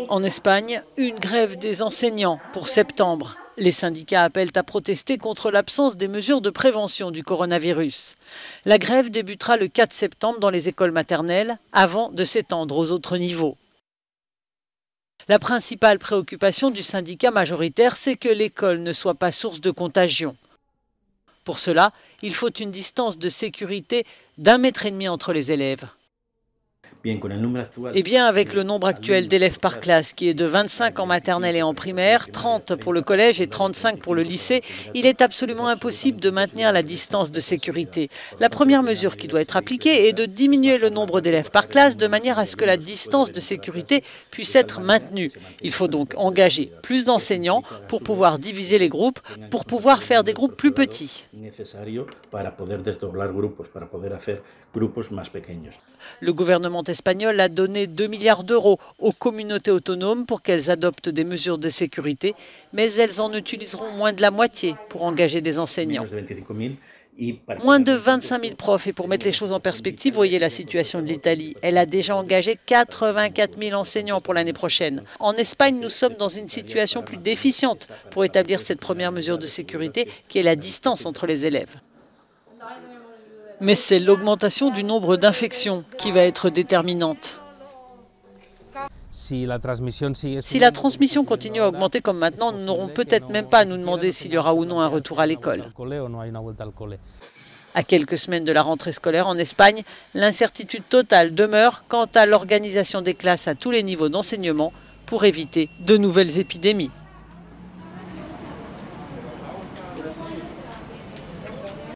En Espagne, une grève des enseignants pour septembre. Les syndicats appellent à protester contre l'absence des mesures de prévention du coronavirus. La grève débutera le 4 septembre dans les écoles maternelles, avant de s'étendre aux autres niveaux. La principale préoccupation du syndicat majoritaire, c'est que l'école ne soit pas source de contagion. Pour cela, il faut une distance de sécurité d'1,5 mètre entre les élèves. Eh bien, avec le nombre actuel d'élèves par classe, qui est de 25 en maternelle et en primaire, 30 pour le collège et 35 pour le lycée, il est absolument impossible de maintenir la distance de sécurité. La première mesure qui doit être appliquée est de diminuer le nombre d'élèves par classe de manière à ce que la distance de sécurité puisse être maintenue. Il faut donc engager plus d'enseignants pour pouvoir diviser les groupes, pour pouvoir faire des groupes plus petits. Le gouvernement espagnol a donné 2 milliards d'euros aux communautés autonomes pour qu'elles adoptent des mesures de sécurité, mais elles en utiliseront moins de la moitié pour engager des enseignants. Moins de 25 000 profs. Et pour mettre les choses en perspective, voyez la situation de l'Italie. Elle a déjà engagé 84 000 enseignants pour l'année prochaine. En Espagne, nous sommes dans une situation plus déficiente pour établir cette première mesure de sécurité qui est la distance entre les élèves. Mais c'est l'augmentation du nombre d'infections qui va être déterminante. Si la transmission continue à augmenter comme maintenant, nous n'aurons peut-être même pas à nous demander s'il y aura ou non un retour à l'école. À quelques semaines de la rentrée scolaire en Espagne, l'incertitude totale demeure quant à l'organisation des classes à tous les niveaux d'enseignement pour éviter de nouvelles épidémies.